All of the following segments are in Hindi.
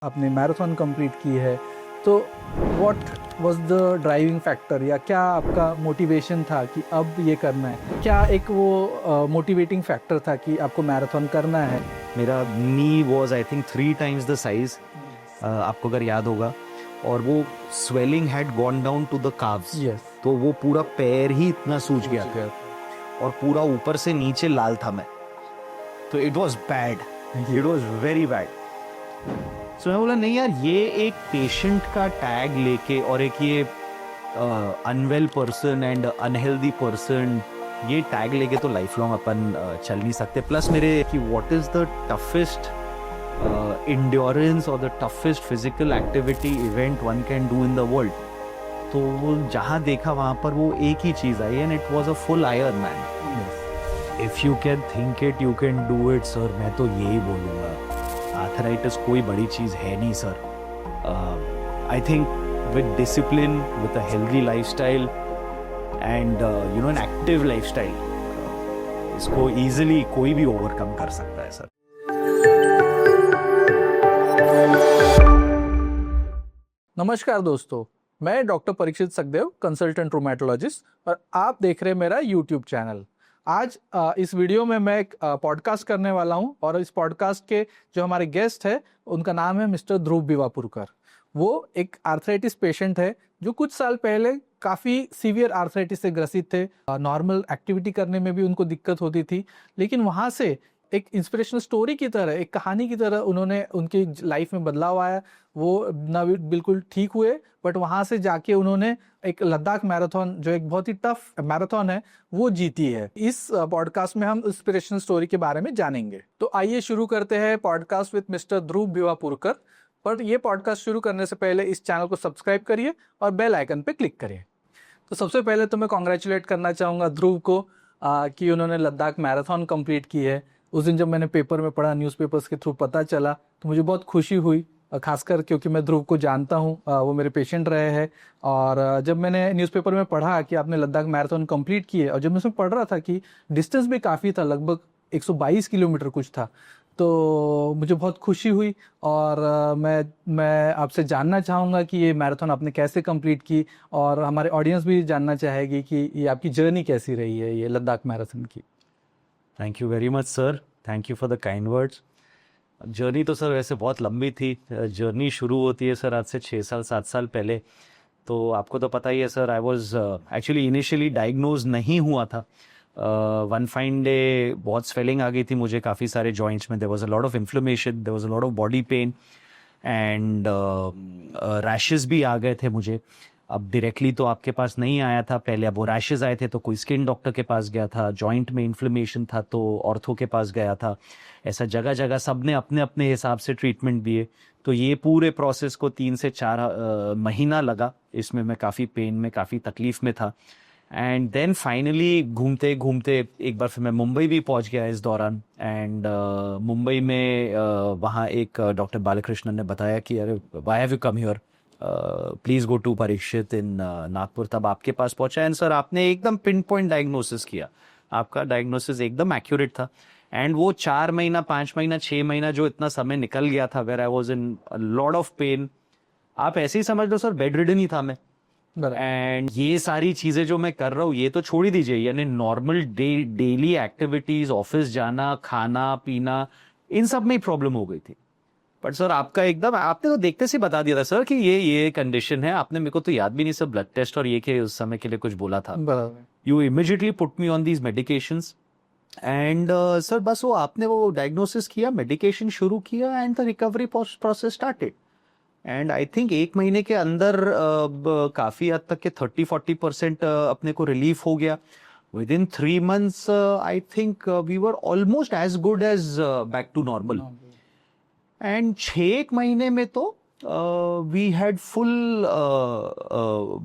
आपने मैराथन कंप्लीट की है, तो what was the driving factor या क्या आपका मोटिवेशन था कि अब ये करना है? क्या एक वो मोटिवेटिंग फैक्टर था कि आपको मैराथन करना है? मेरा knee was I think 3 times the size, आपको अगर याद होगा, और वो swelling had gone down to the calves. Yes. तो वो पूरा पैर ही इतना सूज गया था और पूरा ऊपर से नीचे लाल था मैं, तो it was bad, it was very bad. So मैं बोला नहीं यार, ये एक पेशेंट का टैग लेके और एक ये unwell person and unhealthy person, ये टैग लेके तो लाइफ लॉन्ग अपन चल नहीं सकते। प्लस मेरे कि what is the toughest endurance और the toughest physical activity event one can do in the world, तो वो जहाँ देखा वहाँ पर वो एक ही चीज़ आई and it was a full Ironman. If you can think it you can do it sir, मैं तो यही बोलूँगा। आर्थराइटिस कोई बड़ी चीज़ है नहीं sir. I think with discipline, with a healthy lifestyle and you no an active lifestyle, इसको इजीली कोई भी ओवरकम कर सकता है सर। नमस्कार दोस्तों, मैं doctor Parikshit Sukhdev, consultant rheumatologist, और आप देख रहे हैं मेरा यूट्यूब चैनल। आज इस वीडियो में मैं एक पॉडकास्ट करने वाला हूं और इस पॉडकास्ट के जो हमारे गेस्ट है उनका नाम है मिस्टर ध्रुव भिवापुरकर। वो एक आर्थराइटिस पेशेंट है जो कुछ साल पहले काफ़ी सीवियर आर्थराइटिस से ग्रसित थे। नॉर्मल एक्टिविटी करने में भी उनको दिक्कत होती थी, लेकिन वहाँ से एक इंस्पिरेशनल स्टोरी की तरह, एक कहानी की तरह उन्होंने उनकी लाइफ में बदलाव आया। वो ना बिल्कुल ठीक हुए, बट वहाँ से जाके उन्होंने एक लद्दाख मैराथन, जो एक बहुत ही टफ मैराथन है, वो जीती है। इस पॉडकास्ट में हम इंस्पिरेशनल स्टोरी के बारे में जानेंगे। तो आइए शुरू करते हैं पॉडकास्ट विद मिस्टर ध्रुव भिवापुरकर। पर ये पॉडकास्ट शुरू करने से पहले इस चैनल को सब्सक्राइब करिए और बेल आइकन पे क्लिक करिए। तो सबसे पहले तो मैं कॉन्ग्रेचुलेट करना चाहूँगा ध्रुव को कि उन्होंने लद्दाख मैराथन कंप्लीट की है। उस दिन जब मैंने पेपर में पढ़ा, न्यूज़पेपर्स के थ्रू पता चला, तो मुझे बहुत खुशी हुई, खासकर क्योंकि मैं ध्रुव को जानता हूँ, वो मेरे पेशेंट रहे हैं। और जब मैंने न्यूज़पेपर में पढ़ा कि आपने लद्दाख मैराथन कंप्लीट की है, और जब मैं उसमें पढ़ रहा था कि डिस्टेंस भी काफ़ी था, लगभग 122 किलोमीटर कुछ था, तो मुझे बहुत खुशी हुई। और मैं आपसे जानना चाहूँगा कि ये मैराथन आपने कैसे कंप्लीट की, और हमारे ऑडियंस भी जानना चाहेगी कि ये आपकी जर्नी कैसी रही है ये लद्दाख मैराथन की। Thank you very much sir, thank you for the kind words. Journey तो सर वैसे बहुत लंबी थी। जर्नी शुरू होती है सर आज से 6 साल 7 साल पहले। तो आपको तो पता ही है sir, I was actually initially diagnosed नहीं हुआ था। वन फाइन डे बहुत स्वेलिंग आ गई थी मुझे काफ़ी सारे जॉइंट्स में। There was a lot of inflammation, there was a lot of body pain and rashes भी आ गए थे मुझे। अब डायरेक्टली तो आपके पास नहीं आया था पहले, अब वो रैशेस आए थे तो कोई स्किन डॉक्टर के पास गया था, जॉइंट में इन्फ्लेमेशन था तो ऑर्थो के पास गया था। ऐसा जगह जगह सब ने अपने अपने हिसाब से ट्रीटमेंट दिए। तो ये पूरे प्रोसेस को 3 से 4 महीना लगा। इसमें मैं काफ़ी पेन में, काफ़ी तकलीफ में था। एंड देन फाइनली घूमते घूमते एक बार फिर मैं मुंबई भी पहुंच गया इस दौरान। एंड मुंबई में वहाँ एक डॉक्टर बालकृष्णन ने बताया कि अरे why have you come here, please go to Parikshit in Nagpur. तब आपके पास पहुंचा एंड सर आपने एकदम पिन पॉइंट डायग्नोसिस किया। आपका डायग्नोसिस एकदम एक्यूरेट था। एंड वो 4 महीना 5 महीना 6 महीना जो इतना समय निकल गया था, where I was in lot of pain, आप ऐसे ही समझ लो सर बेड रिडन ही था मैं। एंड ये सारी चीजें जो मैं कर रहा हूँ ये तो छोड़ ही दीजिए, यानी नॉर्मल डेली एक्टिविटीज, ऑफिस जाना, खाना पीना, इन सब में ही प्रॉब्लम हो गई थी। बट सर आपका एकदम, आपने तो देखते से बता दिया था सर कि ये कंडीशन है। आपने मेरे को तो याद भी नहीं सर, ब्लड टेस्ट और ये के उस समय के लिए कुछ बोला था। You immediately put me on these medications and sir बस वो आपने वो डायग्नोसिस किया, मेडिकेशन शुरू किया and the recovery process started. And I think 1 महीने के अंदर काफी हद तक के 30-40% अपने को रिलीफ हो गया। Within 3 months I think we were almost as good as back to normal. And 6 महीने में तो we had full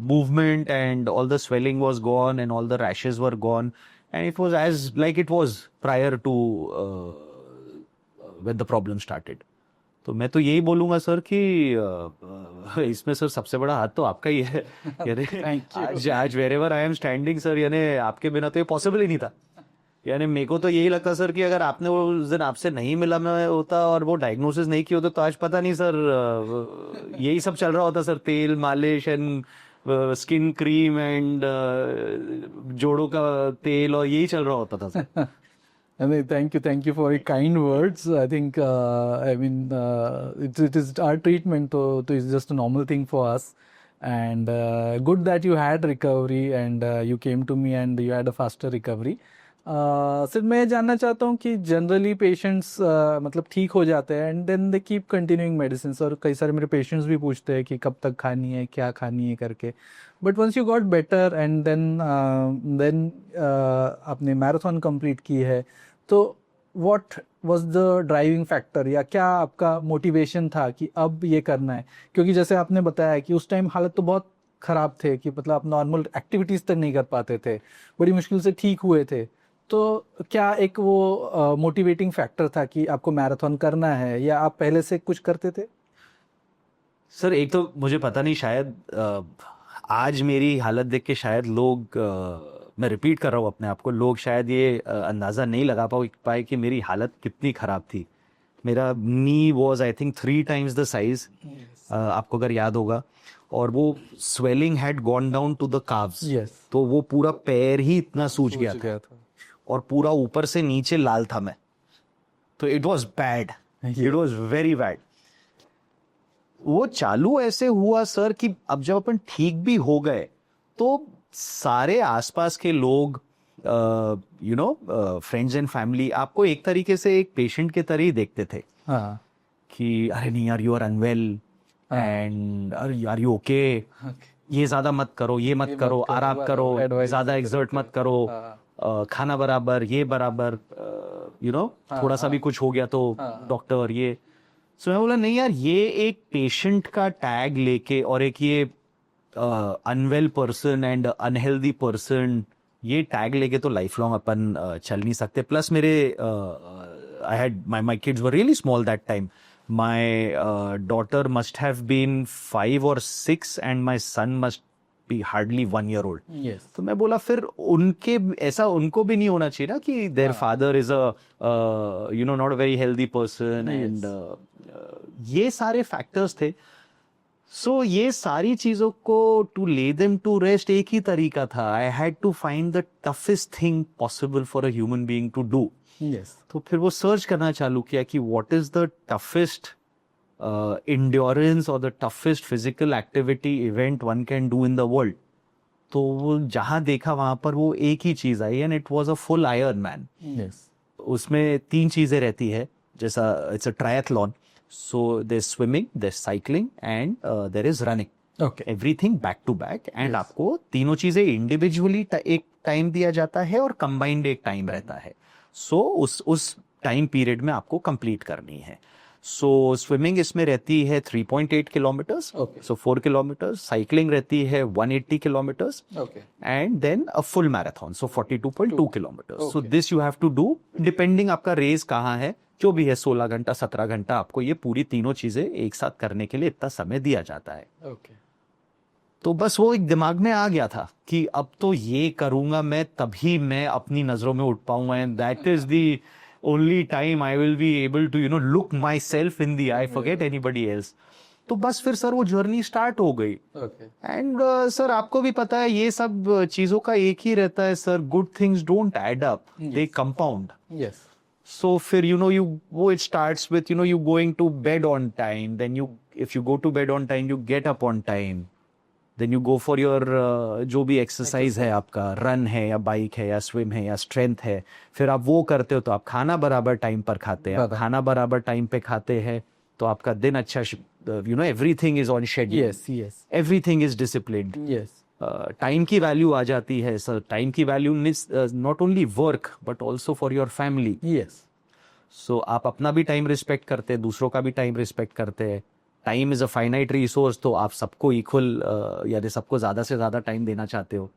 movement and all the swelling was gone and all the rashes were gone and it was as like it was prior to when the problem started. तो मैं तो यही बोलूंगा सर कि इसमें सर सबसे बड़ा हाथ तो आपका ही है। यानी आज wherever I am standing sir, यानी आपके बिना तो ये पॉसिबल ही नहीं था। यानी मेरे को तो यही लगता सर कि अगर आपने वो उस दिन आपसे नहीं मिला मैं होता और वो डायग्नोसिस नहीं किया होता तो आज पता नहीं सर यही सब चल रहा होता सर, तेल मालिश एंड स्किन क्रीम एंड जोड़ों का तेल और यही चल रहा होता था sir. And thank you for your kind words. I think, I mean, it is our treatment, so it's just a normal thing for us. And good that you had recovery and you came to me and you had a faster recovery. सिर्फ मैं ये जानना चाहता हूँ कि जनरली पेशेंट्स मतलब ठीक हो जाते हैं and then they keep continuing medicine. और कई सारे मेरे पेशेंट्स भी पूछते हैं कि कब तक खानी है, क्या खानी है करके. But once you got better and then आपने मैराथन कंप्लीट की है, तो what was the driving factor या क्या आपका मोटिवेशन था कि अब ये करना है? क्योंकि जैसे आपने बताया कि उस टाइम हालत तो बहुत ख़राब थे कि मतलब आप नॉर्मल एक्टिविटीज़ तक नहीं कर पाते थे, बड़ी मुश्किल से ठीक हुए थे. तो क्या एक वो मोटिवेटिंग फैक्टर था कि आपको मैराथन करना है या आप पहले से कुछ करते थे? सर एक तो मुझे पता नहीं, शायद आज मेरी हालत देख के शायद लोग मैं रिपीट कर रहा हूँ अपने आप को, लोग शायद ये अंदाज़ा नहीं लगा पाए कि मेरी हालत कितनी ख़राब थी. मेरा knee was I think 3 times the size, आपको अगर याद होगा, और वो swelling had gone down to the calves. तो वो पूरा पैर ही इतना सूज गया था और पूरा ऊपर से नीचे लाल था मैं. तो it was bad, it was very bad. वो चालू ऐसे हुआ सर कि अब जब अपन ठीक भी हो गए तो सारे आसपास के लोग, you know, friends and family आपको एक तरीके से एक पेशेंट के तरह ही देखते थे. हाँ. कि अरे नहीं यार, you are unwell and are you okay, ये ज्यादा मत करो, ये मत करो, आराम करो, ज्यादा एक्सर्ट मत करो, खाना बराबर, ये बराबर, यू नो, थोड़ा सा भी कुछ हो गया तो डॉक्टर ये. सो मैं बोला नहीं यार, ये एक पेशेंट का टैग लेके और एक ये unwell person and unhealthy person, ये टैग लेके तो लाइफ लॉन्ग अपन चल नहीं सकते. प्लस मेरे I had my kids were really small that time. My daughter must have been 5 or 6 and my son must be hardly 1 year old. तो मैं बोला फिर उनके ऐसा उनको भी नहीं होना चाहिए ना कि their father is a you know not a very healthy person and ये सारे फैक्टर्स थे. सो ये सारी चीजों को टू ले देम टू रेस्ट एक ही तरीका था. I had to find the toughest thing possible for a human being to do. तो फिर वो सर्च करना चालू किया कि what is the toughest endurance or the toughest physical activity event one can do in the world. तो वो जहाँ देखा वहां पर वो एक ही चीज आई and it was a full Ironman. उसमें 3 चीजें रहती है, जैसा it's a triathlon. So there is swimming, there is cycling and there is running. Everything back to back. And आपको तीनों चीजें इंडिविजुअली एक टाइम दिया जाता है और कंबाइंड एक टाइम रहता है. सो उस टाइम पीरियड में आपको कंप्लीट करनी है. सो स्विमिंग इसमें रहती है 3.8 किलोमीटर्स, सो 4 किलोमीटर्स. साइकिलिंग रहती है 180 kilometres and then a full marathon, so 42.2 kilometres. So this you have to do depending आपका रेस कहाँ है, जो भी है 16 घंटा 17 घंटा आपको ये पूरी तीनों चीजें एक साथ करने के लिए इतना समय दिया जाता है. तो बस वो एक दिमाग में आ गया था कि अब तो ये करूंगा मैं तभी मैं अपनी नजरों में उठ पाऊंगा and that is the only time I will be able to, you know, look myself in the eye, forget anybody else. तो बस फिर सर वो जर्नी स्टार्ट हो गई. एंड सर आपको भी पता है ये सब चीजों का एक ही रहता है sir, good things don't add up, they compound. So फिर यू नो वो it starts with you know you going to bed on time, then you if you go to bed on time you get up on time, then you go for your जो भी एक्सरसाइज है आपका, रन है या बाइक है या स्विम है या स्ट्रेंथ है, फिर आप वो करते हो तो आप खाना बराबर टाइम पर खाते हैं. आप खाना बराबर टाइम पे खाते हैं तो आपका दिन अच्छा, you know, everything is on schedule, everything is disciplined. Time की वैल्यू आ जाती है सर. टाइम की value not only work but also for your family. So आप अपना भी टाइम रिस्पेक्ट करते हैं, दूसरों का भी टाइम रिस्पेक्ट करते हैं. Time is a finite resource, तो आप सबको इक्वल यानी सबको ज्यादा से ज्यादा टाइम देना चाहते हो.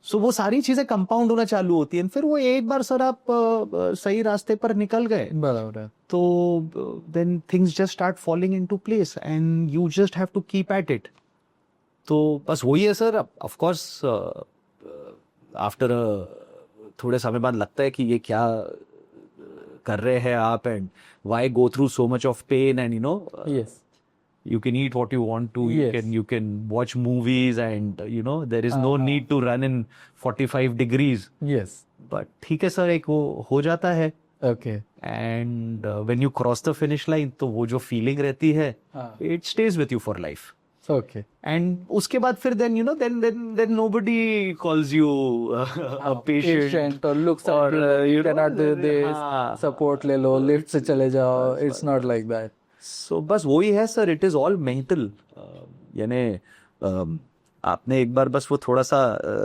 सो वो सारी चीजें कंपाउंड होना चालू होती है. फिर वो एक बार सर आप सही रास्ते पर निकल गए बराबर, तो then things just start falling into place and you just have to keep at it. तो बस वही है सर. ऑफ कोर्स आफ्टर थोड़े समय बाद लगता है कि ये क्या कर रहे हैं आप, and why go through so much of pain, and Yes. you can eat what you want to, Yes. you can watch movies, and there is no need to run in 45 degrees. Yes. But ठीक है सर, एक वो हो जाता है, Okay. and when you cross the finish line, तो वो जो feeling रहती है, हाँ. it stays with you for life. Okay. And उसके बाद फिर then nobody calls you a patient, Patient or looks or, at you, you know, cannot do this, हाँ. support ले लो, lift से चले जाओ. It's not like that. So बस वही है sir, it is all mental. यानी आपने एक बार बस वो थोड़ा सा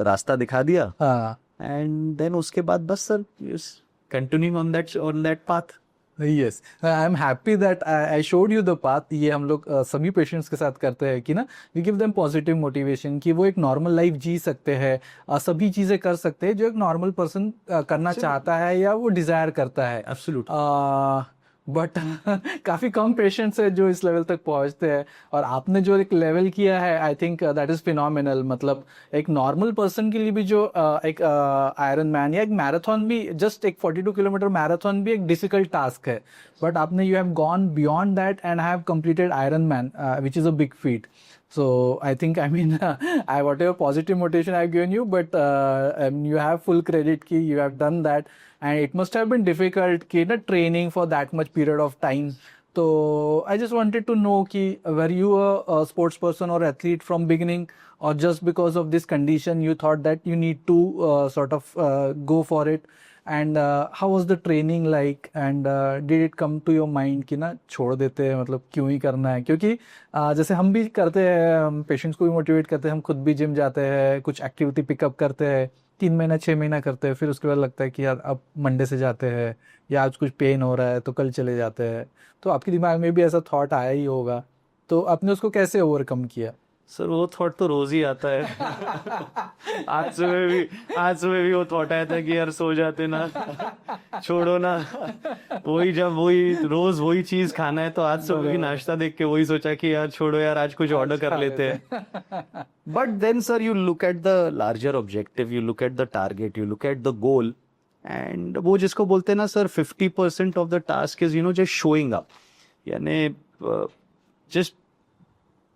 रास्ता दिखा दिया, हाँ. एंड देन उसके बाद बस sir continuing on that path. Yes, I'm happy that I showed you the path. ये हम लोग सभी पेशेंट्स के साथ करते हैं कि ना, we give them positive motivation कि वो एक नॉर्मल लाइफ जी सकते हैं, सभी चीज़ें कर सकते हैं जो एक नॉर्मल पर्सन करना चाहता है या वो डिज़ायर करता है. एब्सोल्युटली. बट काफ़ी कम पेशेंट्स है जो इस लेवल तक पहुंचते हैं, और आपने जो एक लेवल किया है, I think that is phenomenal. मतलब एक नॉर्मल पर्सन के लिए भी जो एक आयरन मैन या एक मैराथन भी, जस्ट एक 42 किलोमीटर मैराथन भी एक डिफिकल्ट टास्क है, बट आपने you have gone beyond that and have completed iron man, which is a big feet. So I think, I mean, whatever positive motivation I've given you, but you have full credit ki you have done that, and it must have been difficult ki na training for that much period of time. So I just wanted to know ki were you a sports person or athlete from beginning, or just because of this condition you thought that you need to sort of go for it, and how was the training like, and did it come to your mind कि ना छोड़ देते हैं, मतलब क्यों ही करना है? क्योंकि जैसे हम भी करते हैं, हम पेशेंट्स को भी मोटिवेट करते हैं, हम खुद भी जिम जाते हैं, कुछ एक्टिविटी पिकअप करते हैं, 3 महीना 6 महीना करते हैं, फिर उसके बाद लगता है कि यार अब मंडे से जाते हैं, या आज कुछ पेन हो रहा है तो कल चले जाते हैं. तो आपके दिमाग में भी ऐसा थॉट आया ही होगा, तो आपने उसको कैसे ओवरकम किया? सर वो थॉट तो रोज ही आता है. आज सुबह भी वो थॉट आया था कि यार सो जाते ना, छोड़ो ना. वही रोज वही चीज खाना है, तो आज सुबह भी नाश्ता देख के वही सोचा कि यार छोड़ो यार, आज कुछ ऑर्डर कर लेते हैं. But then sir you look at the larger objective, you look at the target, you look at the goal, and वो जिसको बोलते हैं ना sir, 50% of the task is just showing up. यानी just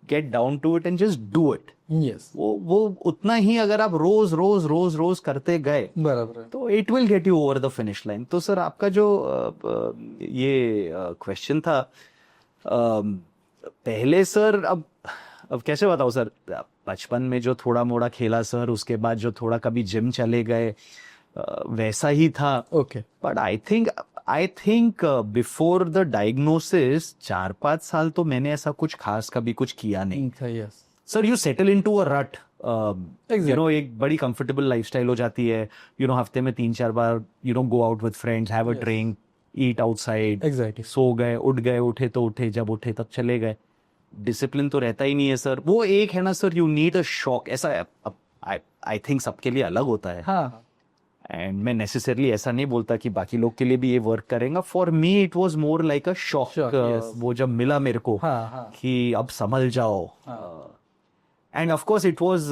get down to it and just do it. Yes. वो उतना ही अगर आप रोज करते गए, बराबर है. तो it will get you over the finish line. तो सर आपका जो ये क्वेश्चन था, पहले सर, अब कैसे बताऊं सर, बचपन में जो थोड़ा मोड़ा खेला सर, उसके बाद जो थोड़ा कभी जिम चले गए, वैसा ही था. Okay. But I think before the diagnosis 4-5 साल तो मैंने ऐसा कुछ खास कभी कुछ किया नहीं. Yes sir you settle into a रट. Exactly. एक बड़ी कंफर्टेबल लाइफस्टाइल हो जाती है. हफ्ते में 3-4 बार go out with friends, have a drink, eat outside. Exactly. सो गए, उठ गए, उठे तो उठे, जब उठे तब चले गए. डिसिप्लिन तो रहता ही नहीं है सर. वो एक है ना sir, you need a shock. ऐसा आई थिंक सबके लिए अलग होता है, हाँ. एंड मैं नेसेसरली ऐसा नहीं बोलता कि बाकी लोग के लिए भी ये वर्क करेगा. For me it was more like a shock. yes. वो जब मिला मेरे को हाँ. कि अब संभल जाओ. End of course it was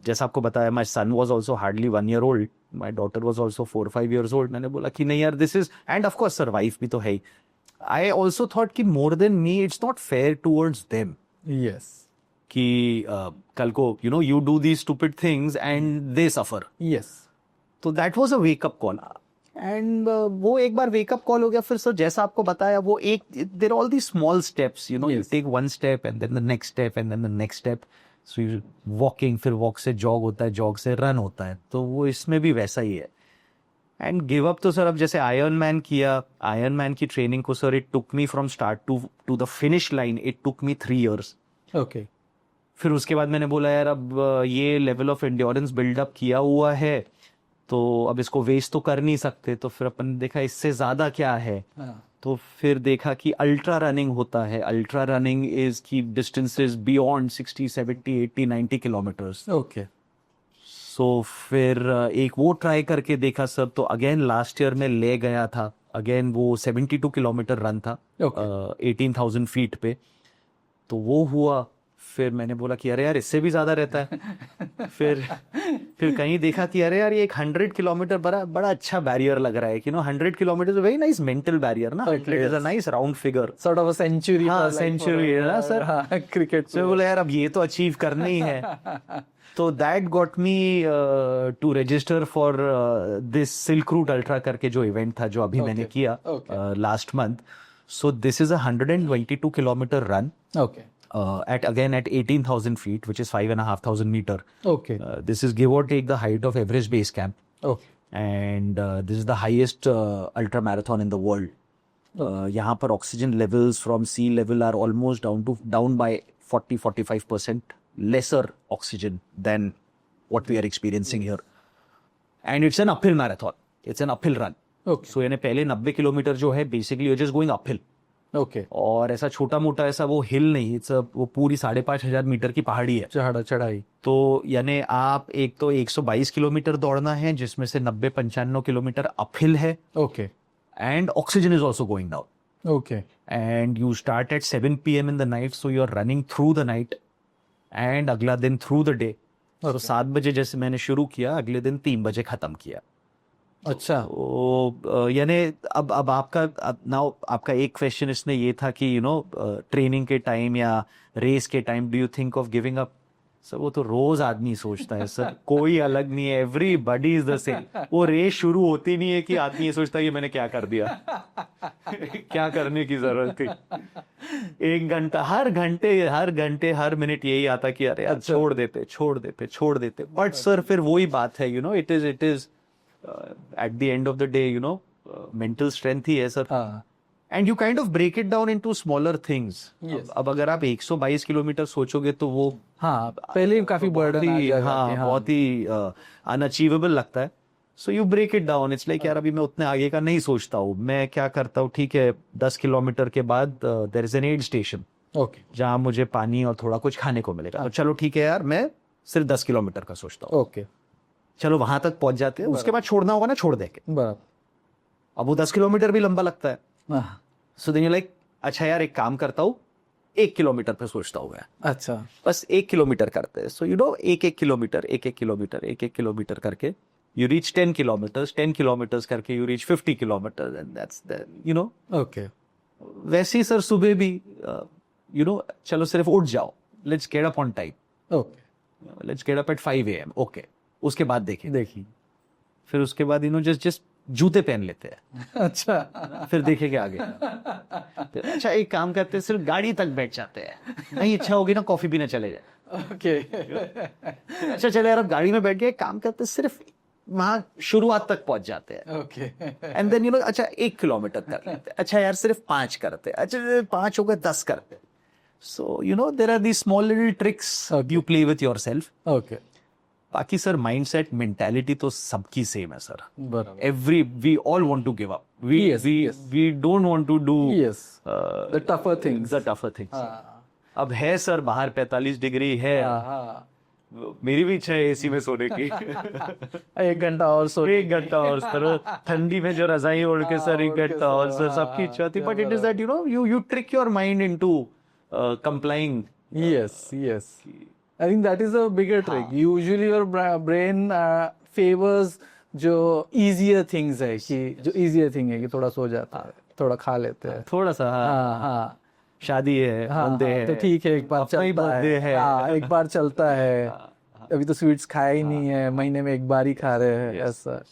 जैसा आपको बताया, my son was also hardly 1 year old, my daughter was also 4-5 years old. मैंने बोला कि नहीं यार, this is, end of course sir wife भी तो है ही. आई ऑल्सो थॉट कि more than me it's not fair towards them yes. कि कल को you do these stupid things and they suffer. Yes. तो that was a wake up call. And वो एक बार वेकअप कॉल हो गया, फिर सर जैसा आपको बताया, वो एक there all the small steps, you Yes. Take one step and then the next step and then the next step. So you walking, फिर वॉक से जॉग होता है, जॉग से रन होता है. तो वो इसमें भी वैसा ही है. एंड गिव अप तो सर, अब जैसे आयरन मैन किया, आयरन मैन की ट्रेनिंग को sir, it took me from start to the finish line, it took me 3 years. Okay. फिर उसके बाद मैंने बोला यार, अब ये लेवल ऑफ एंड्योरेंस बिल्डअप किया हुआ है, तो अब इसको वेस्ट तो कर नहीं सकते. तो फिर अपन देखा इससे ज्यादा क्या है. तो फिर देखा कि अल्ट्रा रनिंग होता है. अल्ट्रा रनिंग इज की डिस्टेंसेस बियॉन्ड 60, 70, 80, 90 किलोमीटर्स. ओके. सो फिर एक वो ट्राई करके देखा सब. तो अगेन लास्ट ईयर में ले गया था, अगेन वो 72 किलोमीटर रन था, 18,000 फीट पे. तो वो हुआ. फिर मैंने बोला कि अरे यार इससे भी ज्यादा रहता है। फिर कहीं देखा कि अरे यार ये एक 100 किलोमीटर बड़ा बड़ा अच्छा बैरियर लग रहा है कि 100 kilometre very nice mental barrier ना, 100 is a nice round figure, sort of a century. हाँ सेंचुरी है ना सर। हाँ क्रिकेट तो बोला यार अब ये तो अचीव करना ही है। तो that got me to register for this silk route ultra करके जो इवेंट था जो अभी मैंने किया last month. So this is 122 kilometre run okay at 18,000 feet, which is 5,500 meter. Okay This is give or take the height of Everest Base Camp, okay and this is the highest ultra marathon in the world. यहाँ पर oxygen levels from sea level are almost down by 40-45% lesser oxygen than what we are experiencing here. And it's an uphill marathon. It's an uphill run. Okay So यानी पहले 90 किलोमीटर जो है basically you're just going uphill. Okay और ऐसा छोटा मोटा ऐसा वो हिल नहीं, वो पूरी 5,500 मीटर की पहाड़ी है। चढ़ाई। तो यानी आप एक तो 122 किलोमीटर दौड़ना है जिसमें से 90-95 किलोमीटर अपहिल है, okay and oxygen is also going down, okay and you start at 7 PM in the night, so you are running through the night and अगला दिन थ्रू द डे। तो 7 बजे जैसे मैंने शुरू किया, अगले दिन 3 बजे खत्म किया। अच्छा यानी अब आपका नाउ आपका एक क्वेश्चन इसमें ये था कि ट्रेनिंग के टाइम या रेस के time do you think of giving up? Sir वो तो रोज आदमी सोचता है सर, कोई अलग नहीं है, एवरीबॉडी इज द सेम। वो रेस शुरू होती नहीं है कि आदमी ये सोचता है ये मैंने क्या कर दिया क्या करने की जरूरत थी। 1 घंटा हर घंटे हर मिनट यही आता कि अरे यार छोड़ देते। बट सर फिर वही बात है, it is at the end of the day, mental strength ही है sir. And you kind of break it down into smaller things. Yes. अब अगर आप 122 किलोमीटर सोचोगे तो वो हाँ पहले काफी बर्डन बहुत ही अनअचीवेबल लगता है। So you break it down, it's like यार अभी मैं उतने आगे का नहीं सोचता हूँ, मैं क्या करता हूँ, ठीक है 10 किलोमीटर के बाद there is an aid station okay जहाँ मुझे पानी और थोड़ा कुछ खाने को मिलेगा, तो चलो ठीक है यार मैं सिर्फ 10 किलोमीटर का सोचता हूँ, ओके चलो वहां तक पहुंच जाते हैं, उसके बाद छोड़ना होगा ना छोड़ देंगे। बराबर। अब वो 10 किलोमीटर भी लंबा लगता है। सो देन यू लाइक अच्छा यार एक काम करता हूँ 1 किलोमीटर पे सोचता हूँ मैं, अच्छा बस 1 किलोमीटर करते हैं। सो एक किलोमीटर करके यू रीच 10 किलोमीटर्स करके you reach 50 kilometre, and that's okay. वैसे ही सर सुबह भी चलो सिर्फ उठ जाओ, let's get up on time, okay let's get up at 5 AM, okay. उसके बाद देखिए फिर उसके बाद जस्ट जूते पहन लेते हैं, अच्छा फिर देखेंगे आगे। फिर अच्छा एक काम करते हैं सिर्फ गाड़ी तक बैठ जाते हैं, नहीं इच्छा होगी ना कॉफी पीने चले जाए, ओके अच्छा चले यार अब गाड़ी में बैठ गए, काम करते हैं सिर्फ वहां शुरुआत तक पहुंच जाते हैं, ओके। एंड देन अच्छा 1 किलोमीटर कर लेते हैं, अच्छा यार सिर्फ 5 करते हैं, अच्छा 5 हो गए 10 करते हैं। So there are the small little tricks you play with yourself. Okay बाकी सर माइंडसेट मेंटालिटी तो सबकी सेम है सर, बराबर। We all want to give up, we don't want to do the tougher things. अब है सर बाहर 45 डिग्री है, मेरी भी इच्छा है एसी में सोने की 1 घंटा और सो, 1 घंटा और सर ठंडी में जो रजाई ओढ़ के सर 1 घंटा और सर, सबकी इच्छा थी, but it is that you trick your mind into complying. yes I think that is a bigger trick. Usually your brain favors जो easier things है, कि जो easier thing है कि थोड़ा सो जाता है, थोड़ा खा लेते हैं, थोड़ा सा हाँ शादी है, बंदे हैं, तो ठीक है एक बार चलता है, हाँ एक बार चलता है, अभी तो स्वीट्स खाया ही नहीं है, महीने में एक बार ही खा रहे हैं, ऐसा।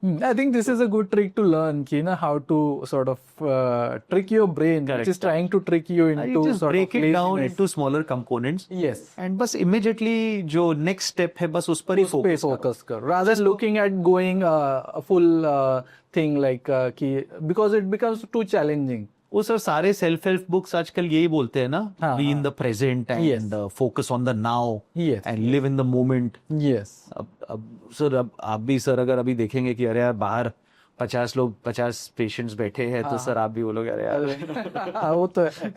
I think this is a good trick to learn, कि ना how to sort of trick your brain, which is trying to trick you into just sort break of it down laziness. into smaller components. Yes. And बस immediately जो next step है बस उस पर ही focus कर, rather than looking at going a full thing like कि because it becomes too challenging. वो सर सारे सेल्फ हेल्प बुक्स आजकल यही बोलते हैं ना, B in the present and focus on the now and live in the moment. Yes. अब सर अब आप भी सर अगर अभी देखेंगे कि अरे यार बाहर 50 पेशेंट्स बैठे हैं, तो सर आप भी बोलोगे अरे यार वो तो है।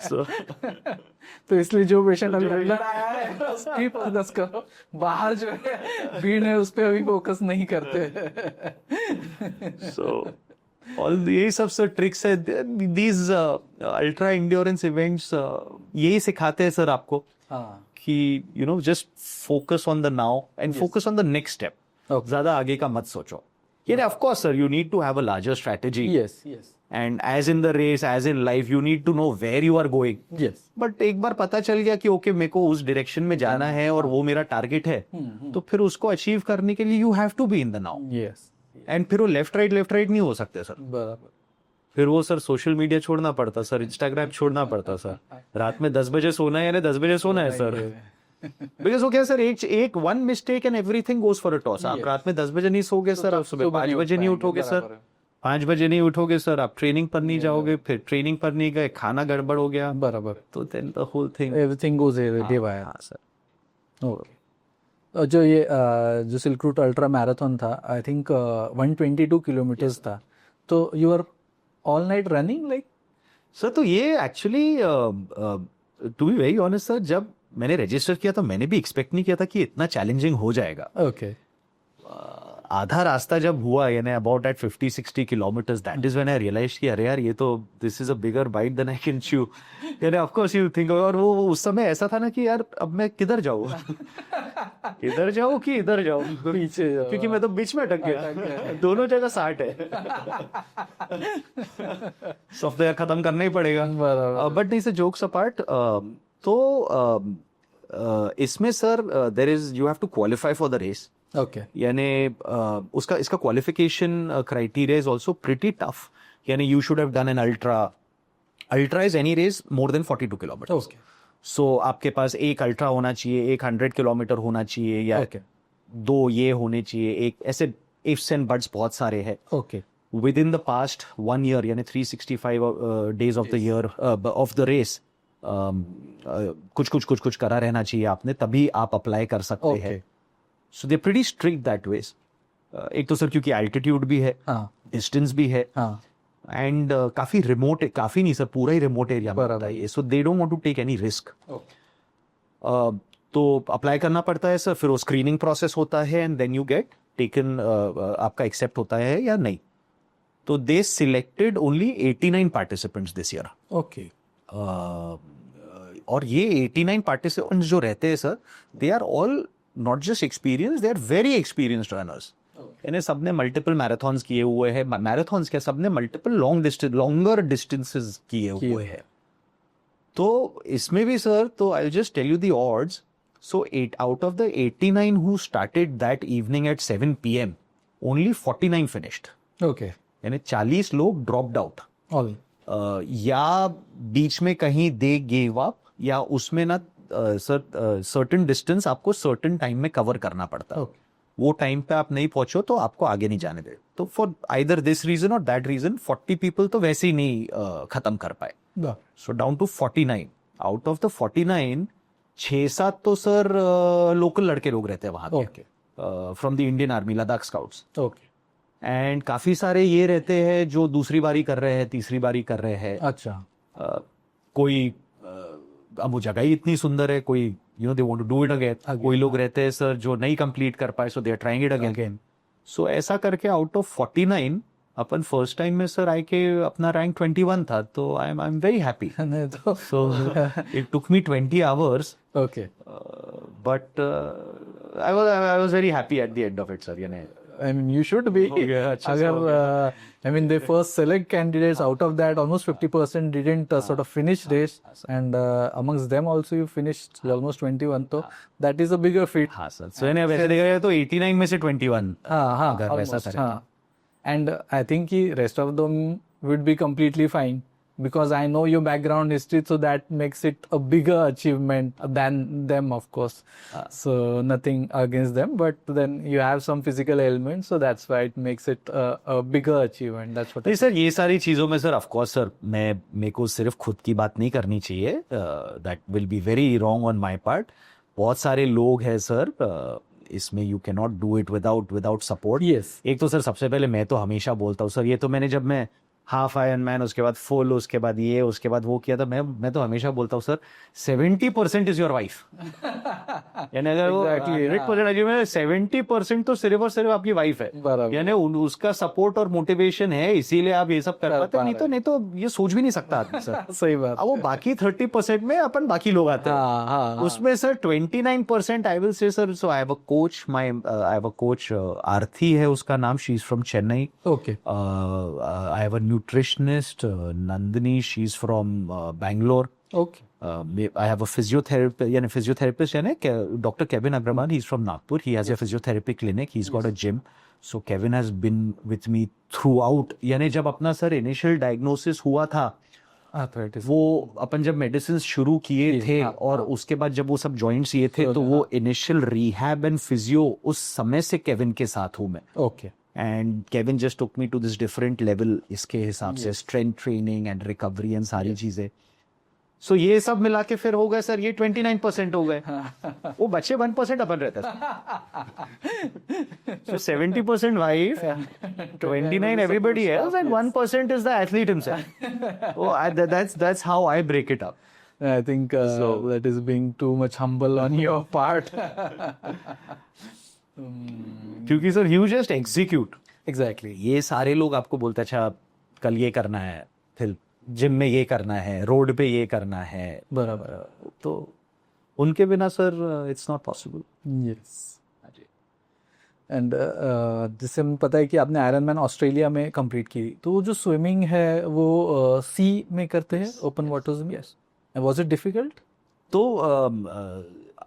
तो इसलिए जो पेशेंट अभी अंदर आया है उस पे फोकस करो, बाहर जो है भीड़ है उस पे अभी फोकस नहीं करते। सो ऑल यही सब सर ट्रिक्स है, दीज अल्ट्रा इंड्योरेंस इवेंट्स यही सिखाते हैं सर आपको हाँ कि you know just focus on the now and focus on the next step. Okay. ज्यादा आगे का मत सोचो. यानी of course sir you need to have a larger strategy. yes yes and as in the race as in life you need to know where you are going. yes but एक बार पता चल गया कि ओके मेरे को उस डायरेक्शन में जाना है और वो मेरा टारगेट है, तो फिर उसको अचीव करने के लिए you have to be in the now. yes and फिर वो लेफ्ट राइट नहीं हो सकते सर. बराबर फिर वो सर सोशल मीडिया छोड़ना पड़ता सर, इंस्टाग्राम छोड़ना पड़ता सर. रात में 10 बजे सोना है यानी 10 बजे सोना है सर. बिकॉज वो क्या सर, एक one mistake and everything goes for a toss. आप रात में 10 बजे नहीं सोगे सर, आप सुबह 5 बजे नहीं उठोगे सर. 5 बजे नहीं उठोगे सर, आप ट्रेनिंग पर नहीं जाओगे, फिर ट्रेनिंग पर नहीं गए, खाना गड़बड़ हो गया, बराबर तो then the whole thing. Everything goes haywire. हाँ सर. और जो ये जो सिल्क रूट अल्ट्रा मैराथन था, आई थिंक 122 किलोमीटर्स था, तो you are all night running like? Sir तो ये actually to be very honest sir, जब मैंने रजिस्टर किया तो मैंने भी एक्सपेक्ट नहीं किया था कि इतना चैलेंजिंग हो जाएगा. ओके आधा रास्ता जब हुआ यानी about at 50-60 kilometres, that is when I realise कि अरे यार ये तो this is a bigger bite than I can chew. यानी ऑफ कोर्स यू थिंक, और वो उस समय ऐसा था ना कि यार अब मैं किधर जाऊँ इधर जाऊँ कि इधर जाऊँ, पीछे जाओ. क्योंकि मैं तो बीच में अटक गया. दोनों जगह 60 है. सॉफ्टवेयर खत्म करना ही पड़ेगा. बराबर. बट नहीं सर, जोक्स अपार्ट, तो इसमें sir there is, you have to qualify for the race. Okay यानी उसका इसका qualification criteria is also pretty tough. यानी you should have done an ultra is any race more than 42 kilometer. Okay so आपके पास एक अल्ट्रा होना चाहिए, एक 100 किलोमीटर होना चाहिए, या ओके दो ये होने चाहिए, एक ऐसे इफ्स एंड बट्स बहुत सारे हैं. ओके विद इन द पास्ट 1 year यानी 365 days of the year of the race, कुछ करा रहना चाहिए आपने, तभी आप अप्लाई कर सकते हैं. सो दे प्रीटी स्ट्रिक्ट दैट वेज. एक तो सर क्योंकि एल्टीट्यूड भी है, हाँ डिस्टेंस भी है, हाँ एंड काफी रिमोट, काफी नहीं सर पूरा ही रिमोट एरिया में बराबर. होता है ये. So they don't want to take any risk. Okay तो अप्लाई करना पड़ता है सर, फिर वो स्क्रीनिंग प्रोसेस होता है and then you get taken, आपका एक्सेप्ट होता है या नहीं. तो they selected only 89 participants this year. Okay और ये 89 पार्टिसिपेंट्स जो रहते हैं sir, they are all not just experience, they are very experienced runners. यानी सबने मल्टीपल मैराथन्स किए हुए हैं, मैराथन्स क्या, सबने मल्टीपल लॉन्गर डिस्टेंसेस किए हुए हैं. तो इसमें भी सर, तो I just tell you the odds. So 8 out of the 89 who started that evening at 7 PM, only 49 finished. Okay यानी 40 लोग ड्रॉप्ड आउट, ऑल या बीच में कहीं दे गेव अप, या उसमें ना सर सर्टेन डिस्टेंस आपको सर्टेन टाइम में कवर करना पड़ता है. ओके वो टाइम पे आप नहीं पहुंचो तो आपको आगे नहीं जाने दे. तो फॉर आइदर दिस रीजन और दैट रीजन 40 पीपल तो वैसे ही नहीं खत्म कर पाए. So down to 49. Out of the 49, 6-7 तो सर लोकल लड़के लोग रहते हैं वहां के, okay from the Indian army, Ladakh scouts. Okay and काफी सारे ये रहते हैं जो दूसरी बारी कर रहे हैं, तीसरी बारी कर रहे हैं. अच्छा कोई अब वो जगह ही इतनी सुंदर है, कोई you know they want to do it again. कोई लोग रहते हैं सर जो नहीं कंप्लीट कर पाए, so they are trying it again. So ऐसा करके आउट ऑफ 49 अपन फर्स्ट टाइम में सर आए के अपना रैंक 21 था. तो आई एम वेरी हैप्पी. नहीं तो so it took me 20 hours, okay but I was very happy at the end of it, sir. यानी I mean, you should be. अच्छा से हो अगर I mean, they first select candidates. Out of that, almost 50% didn't sort of finish race, and amongst them also you finished almost 21. So that is a bigger feat. हाँ सर. सो यानी वैसे देखा जाए तो 89 में से 21. हाँ अगर वैसा almost, करें. हाँ. And I think कि rest of them would be completely fine because I know your background history, so that makes it a bigger achievement than them, of course. So nothing against them, but then you have some physical elements, so that's why it makes it a bigger achievement. That's what. नहीं सर, ये सारी चीजों में सर ऑफ कोर्स सर मेरे को सिर्फ खुद की बात नहीं करनी चाहिए. That will be very wrong on my part. बहुत सारे लोग हैं सर, इसमें you can not do it without support. Yes. एक तो सर सबसे पहले मैं तो हमेशा बोलता हूँ सर, ये तो मैंने जब मैं हाफ आयरन मैन, उसके बाद फुल, उसके बाद ये, उसके बाद वो किया था। मैं तो हमेशा बोलता हूँ सर 70% इज योर वाइफ। यानी अगर वो Exactly, 100% अजीब है, 70% तो सिर्फ और सिर्फ आपकी वाइफ है। बराबर। यानी उसका सपोर्ट और मोटिवेशन है, इसीलिए आप ये सब कर कर पाते पा हो। रहे नहीं तो ये सोच भी नहीं सकता आदमी सर। सही बात। अब वो बाकी 30% में अपन बाकी लोग आते हैं। हाँ हाँ हाँ। उसमें sir 29% I will say sir, so I have a coach, I have a coach, Aarti है उसका नाम, she is from Chennai. Okay I have a nutritionist, Nandini, she's from Bangalore. Okay I have a physiotherapist, यानी physiotherapist है ना, Dr. Kevin Agraman, he's from Nagpur. He has a physiotherapy clinic. He's got a gym. So Kevin has been with me throughout. यानी जब अपना सर initial diagnosis हुआ था, आर्थराइटिस वो अपन जब मेडिसिन शुरू किए थे और उसके बाद जब वो सब जॉइंट्स ये थे, तो वो इनिशियल रिहैब एंड फिजियो उस समय से केविन के साथ हूँ मैं। Okay and Kevin just took me to this different level, इसके हिसाब से strength training and recovery and सारी चीजें। सो ये सब मिला के फिर हो गए सर, ये 29% हो गए। वो बच्चे 1% अपन रहते सो 70% wife, 29 everybody else, and 1% is the athlete himself. Oh, that's how I break it up. I think that is being too much humble on your part. क्योंकि sir you just execute. Exactly. ये सारे लोग आपको बोलते हैं अच्छा कल ये करना है, फिर जिम में ये करना है, रोड पे ये करना है, बराबर। तो उनके बिना sir it's not possible. Yes and जिससे हमें पता है कि आपने आयरन मैन ऑस्ट्रेलिया में कंप्लीट की, तो वो जो स्विमिंग है वो सी में करते हैं, ओपन वाटर्स में। Yes was it difficult? तो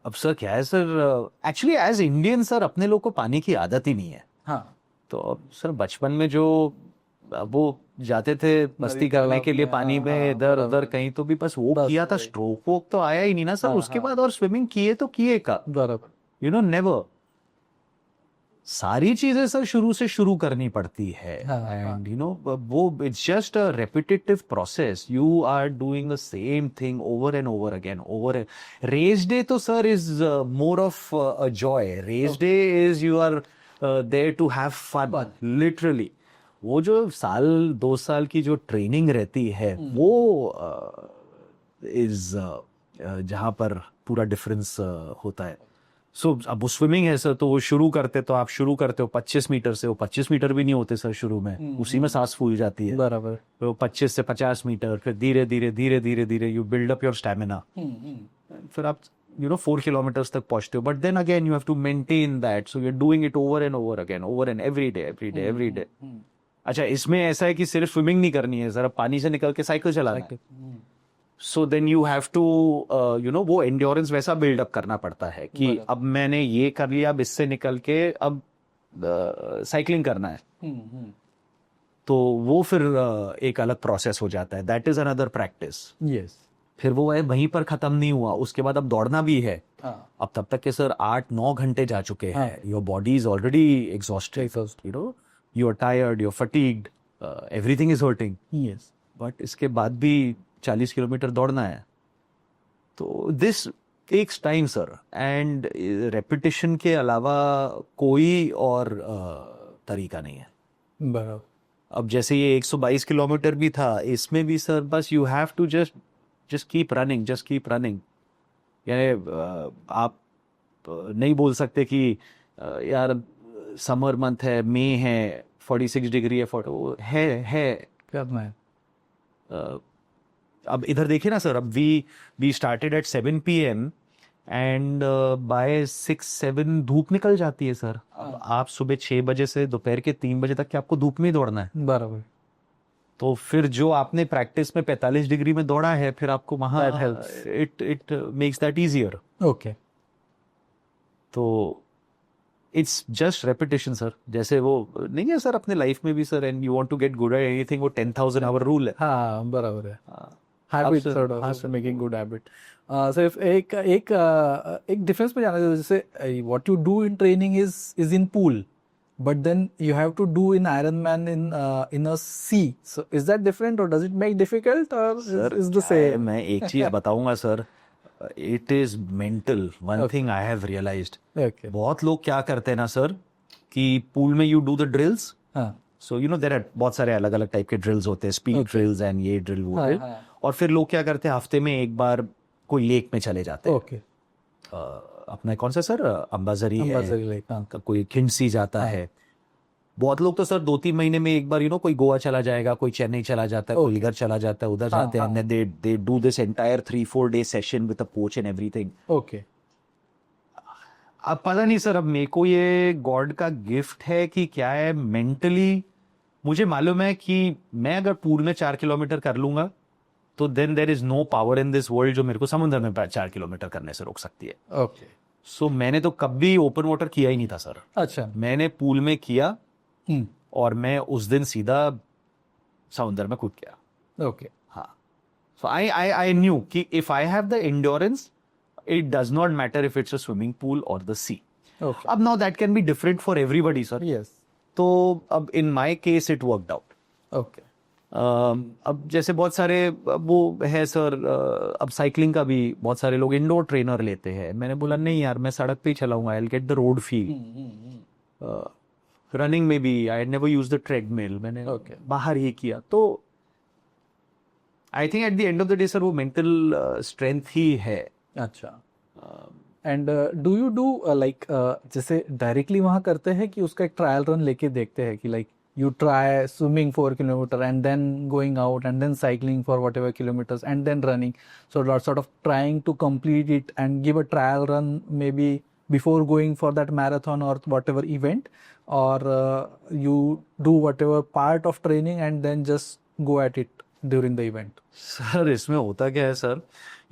अब सर क्या है sir, actually as Indian sir अपने लोग को पानी की आदत ही नहीं है। हाँ तो अब सर बचपन में जो वो जाते थे मस्ती करने के लिए पानी में इधर उधर कहीं, तो भी बस वो किया था, स्ट्रोक वोक तो आया ही नहीं ना सर उसके बाद। और स्विमिंग किए तो किए का, बराबर। You know, never. सारी चीजें सर शुरू से शुरू करनी पड़ती है। एंड यू नो वो it's just a repetitive process, you are doing the same thing over and over again, over. Race day तो sir is more of a joy. Race day is you are there to have fun, literally. वो जो 1-2 साल की जो ट्रेनिंग रहती है वो इज जहाँ पर पूरा डिफरेंस होता है। सो अब वो स्विमिंग है सर, तो वो शुरू करते तो आप शुरू करते हो 25 मीटर से, वो 25 मीटर भी नहीं होते सर शुरू में, उसी में सांस फूल जाती है। बराबर। तो 25 से 50 मीटर, फिर धीरे धीरे धीरे धीरे धीरे you build up your stamina, फिर आप 4 किलोमीटर्स तक पहुंचते हो। But then again you have to maintain that, so you are doing it over and over again, over and every day every day every day. अच्छा, इसमें ऐसा है कि सिर्फ स्विमिंग नहीं करनी है, जरा पानी से निकल के साइकिल चलाना है। So then you have to वो एंड्योरेंस वैसा बिल्डअप करना पड़ता है कि अब मैंने ये कर लिया, अब इससे निकल के अब साइकिलिंग करना है। तो वो फिर एक अलग प्रोसेस हो जाता है, that is another practice. Yes फिर वो है वहीं पर खत्म नहीं हुआ, उसके बाद अब दौड़ना भी है। अब तब तक के सर 8-9 घंटे जा चुके हैं, your body is already exhausted, you know, you are tired, you are fatigued, everything is hurting. Yes but इसके बाद भी 40 किलोमीटर दौड़ना है, तो this takes time sir. And repetition के अलावा कोई और तरीका नहीं है। बराबर। अब जैसे ये 122 किलोमीटर भी था, इसमें भी सर बस you have to just keep running, just keep running. यानी आप नहीं बोल सकते कि यार समर मंथ है, मई है, 46 डिग्री है करना है। अब इधर देखिए ना सर, अब we started at 7 PM and by 6-7 धूप निकल जाती है सर। अब आप सुबह 6 बजे से दोपहर के 3 बजे तक के आपको धूप में ही दौड़ना है। बराबर। तो फिर जो आपने प्रैक्टिस में 45 डिग्री में दौड़ा है, फिर आपको वहां it makes that easier. Okay. तो इट्स जस्ट रेपिटेशन सर। जैसे वो नहीं है सर अपने लाइफ में भी sir, and you want to get good at anything, वो 10,000 आवर रूल है। हाँ बराबर है। Habit sort of making good habit. सिर्फ एक डिफरेंस पे जाना चाहिए, जैसे what you do in training is in pool, but then you have to do in Ironman in a sea. So is that different, or does it make difficult, or is the same? मैं एक चीज बताऊंगा sir, it is mental. One thing I have realised, Okay. बहुत लोग क्या करते हैं ना सर कि पूल में यू डू द ड्रिल्स, हाँ so you know there are बहुत सारे अलग अलग टाइप के ड्रिल्स होते हैं, स्पीड ड्रिल्स एंड ये ड्रिल वो ड्रिल। और फिर लोग क्या करते हैं, हफ्ते में एक बार कोई लेक में चले जाते हैं। ओके। अपना कौन सा सर, अंबाझरी है, अंबाझरी लेक, हाँ। कोई खिंडसी जाता है। बहुत लोग तो सर 2-3 महीने में एक बार यू नो कोई गोवा चला जाएगा, कोई चेन्नई चला जाता है, कोई इधर चला जाता है, उधर जाते हैं, they do this entire 3-4 day session with a coach and everything. Okay. अब पता नहीं सर, अब मेरे को ये गॉड का गिफ्ट है कि क्या है, मेंटली मुझे मालूम है कि मैं अगर पूल में 4 किलोमीटर कर लूंगा तो then there is no power in this world जो मेरे को समुद्र में 4 किलोमीटर करने से रोक सकती है। ओके। सो मैंने तो कभी ओपन वाटर किया ही नहीं था सर। अच्छा। मैंने पूल में किया और मैं उस दिन सीधा समुद्र में कूद गया। ओके। हाँ, सो आई न्यू कि if I have the endurance, it does not matter if it's a swimming pool और द सी। ओके। अब now that can be different for everybody sir. Yes. तो अब in my case it worked out. Okay. अब जैसे बहुत सारे वो है सर, अब साइकिलिंग का भी बहुत सारे लोग इंडोर ट्रेनर लेते हैं। मैंने बोला नहीं यार, मैं सड़क पे ही चलाऊंगा, I will get the road feel. Running में भी I never use the treadmill, मैंने बाहर ही किया। तो I think at the end of the day sir वो मेंटल स्ट्रेंथ ही है। अच्छा। And do you do like जैसे डायरेक्टली वहाँ करते हैं कि उसका एक ट्रायल रन लेके देखते हैं कि like you try swimming 4 kilometer and then going out and then cycling for whatever kilometers and then running, so sort of trying to complete it and give a trial run maybe before going for that marathon or whatever event, or you do whatever part of training and then just go at it during the event? Sir इसमें होता क्या है सर,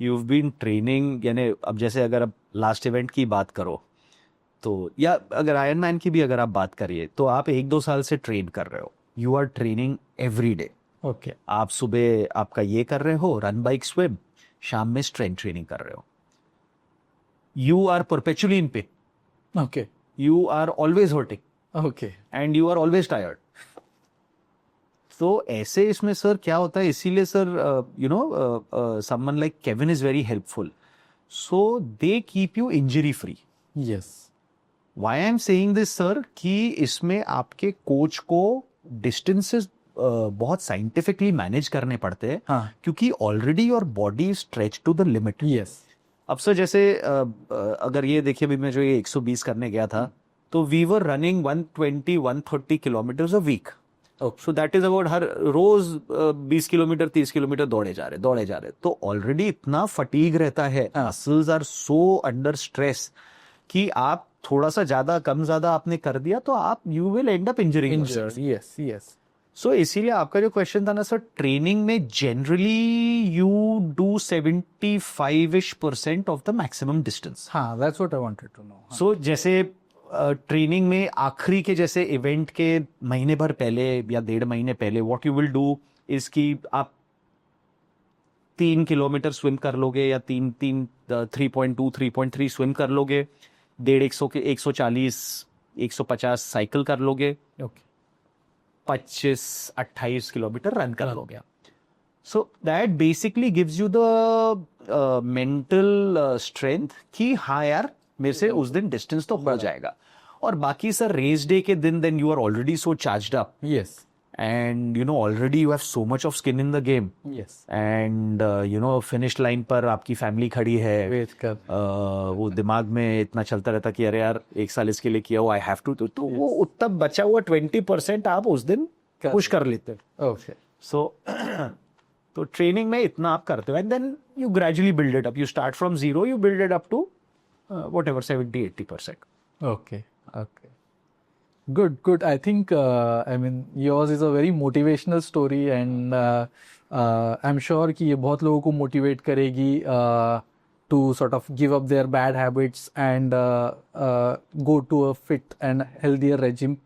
you've been training, यानी अब जैसे अगर आप लास्ट इवेंट की बात करो तो, या अगर आयरन मैन की भी अगर आप बात करिए, तो आप 1-2 साल से ट्रेन कर रहे हो, you are training every day. Okay. आप सुबह आपका ये कर रहे हो, रन बाइक स्विम, शाम में स्ट्रेंथ ट्रेनिंग कर रहे हो, you are perpetually in pain, okay, you are always hurting, okay, and you are always tired. तो ऐसे इसमें सर क्या होता है, इसीलिए sir you know someone like Kevin is very helpful, so they keep you injury free. Yes. Why I am saying this sir, कि इसमें आपके कोच को डिस्टेंसेस बहुत साइंटिफिकली मैनेज करने पड़ते हैं। हाँ। क्योंकि already your body stretch to the limit. Yes. अब सर जैसे अगर ये देखिए, अभी मैं जो ये 120 करने गया था, तो we were running 120-130 kilometre a week. So that is about हर रोज 20 किलोमीटर 30 किलोमीटर दौड़े जा रहे। तो ऑलरेडी इतना फटीग रहता है, muscles are so under stress कि आप थोड़ा सा ज्यादा कम ज्यादा आपने कर दिया तो आप you will end up injuring. Yes, yes. So इसीलिए आपका जो क्वेश्चन था ना सर, ट्रेनिंग में generally you do 75% of the maximum distance. हाँ, that's what I wanted to know. So जैसे ट्रेनिंग में आखिरी के जैसे इवेंट के महीने भर पहले या 1.5 महीने पहले, what you will do is कि आप 3 किलोमीटर स्विम कर लोगे, या 3.2 3.3 स्विम कर लोगे, 150 के 140-150 साइकिल कर लोगे, ओके, 25-28 किलोमीटर रन कर लोगे। So that basically gives you the mental strength कि हाँ यार मेरे से उस दिन डिस्टेंस तो हो जाएगा। और बाकी सर रेस डे के दिन then you are already so charged up, yes, and you know already you have so much of skin in the game, yes, and you know finish line पर आपकी फैमिली खड़ी है, वेट कर, वो दिमाग में इतना चलता रहता कि अरे यार 1 साल इसके लिए किया हुआ, आई हैव टू, तो वो उतना बचा हुआ 20% आप उस दिन पुश कर लेते हो। ओके। सो तो ट्रेनिंग में इतना आप करते हो, and then you gradually build it up, you start from 0, you build it up to whatever 70-80%. Okay, okay. Good. I think, I mean, yours is a very motivational story, and I'm sure कि ये बहुत लोगों को motivate करेगी to sort of give up their bad habits and go to a fit and healthier regime.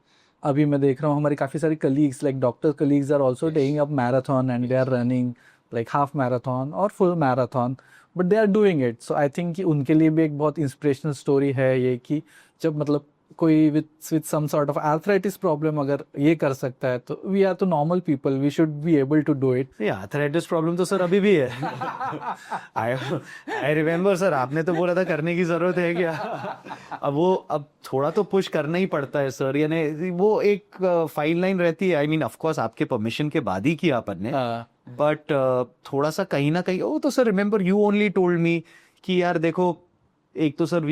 अभी मैं देख रहा हूँ हमारे काफ़ी सारे colleagues, like doctor colleagues are also taking up marathon and they are running like half marathon or full marathon, but they are doing it. So I think कि उनके लिए भी एक बहुत inspirational story है ये, कि जब मतलब कोई with some sort of arthritis problem अगर ये कर सकता है तो we are तो normal people, we should be able to do it. नहीं, आर्थराइटिस प्रॉब्लम तो सर अभी भी है। आई रिमेम्बर सर, आपने तो बोला था करने की जरूरत है क्या। अब थोड़ा तो पुश करना ही पड़ता है सर, यानी वो एक फाइन लाइन रहती है। आई मीन ऑफ कोर्स आपके परमिशन के बाद ही किया अपन ने, बट थोड़ा सा कहीं ना कहीं, ओ तो sir remember you only told me कि यार देखो, एक तो सर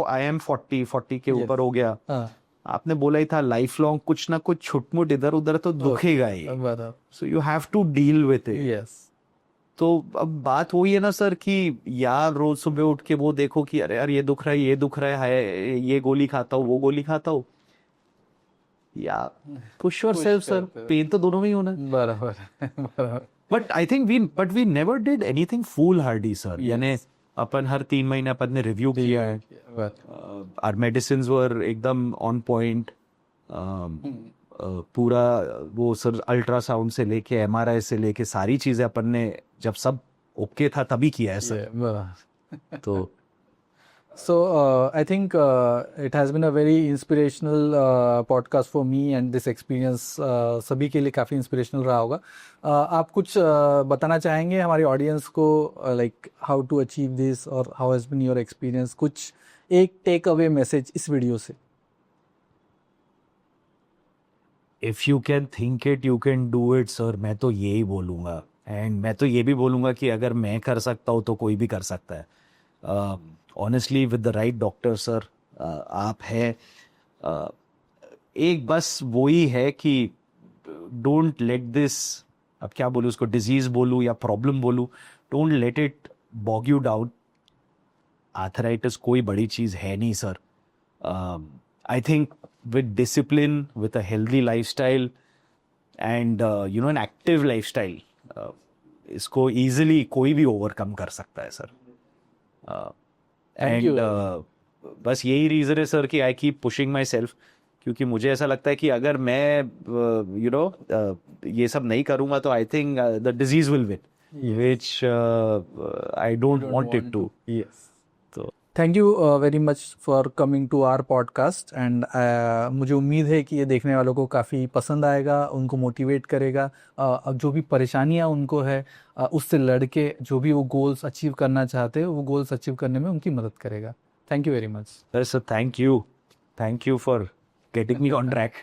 आई एम 40 के ऊपर हो गया। आपने बोला ही था लाइफ लॉन्ग कुछ ना कुछ छुटमुट इधर उधर तो दुखेगा ही, so you have to deal with it. Yes, तो अब बात वही है ना सर कि यार रोज सुबह उठ के वो देखो कि अरे यार ये दुख रहा है, ये दुख रहा है, ये गोली खाता हूँ, वो गोली खाता हूँ, या पुश योरसेल्फ सर, पेन तो दोनों में ही होना है। बराबर। But I think we never did anything foolhardy sir, यानी अपन हर 3 महीने अपन ने रिव्यू किया है, आवर मेडिसिन्स वर एकदम ऑन पॉइंट, पूरा वो सर अल्ट्रासाउंड से लेके एमआरआई से लेके सारी चीजें अपन ने जब सब ओके था तभी किया है सर। तो So I think it has been a very inspirational podcast for me, and this experience सभी के लिए काफ़ी inspirational रहा होगा। आप कुछ बताना चाहेंगे हमारी ऑडियंस को, like how to achieve this or how has been your experience? कुछ एक टेक अवे मैसेज इस वीडियो से। If you can think it you can do it sir, मैं तो यही बोलूँगा। एंड मैं तो ये भी बोलूँगा कि अगर मैं कर सकता हूँ तो कोई भी कर सकता है। Honestly with the right doctor sir, आप है, एक बस वो ही है कि डोंट लेट दिस, अब क्या बोलूँ उसको, डिजीज बोलूँ या प्रॉब्लम बोलूँ, don't let it bog you down. Arthritis कोई बड़ी चीज़ है नहीं sir. I think with discipline, with a healthy lifestyle and an active lifestyle, इसको easily कोई भी overcome कर सकता है सर। Thank you. बस यही रीज़न है सर कि I keep pushing myself, क्योंकि मुझे ऐसा लगता है कि अगर मैं ये सब नहीं करूँगा तो I think the disease will win, which I don't want it to. Yes. तो thank you very much for coming to our podcast, and मुझे उम्मीद है कि ये देखने वालों को काफ़ी पसंद आएगा, उनको मोटिवेट करेगा, जो भी परेशानियां उनको है उससे लड़ के जो भी वो गोल्स अचीव करना चाहते हैं वो गोल्स अचीव करने में उनकी मदद करेगा। Thank you very much sir, thank you for getting me on track.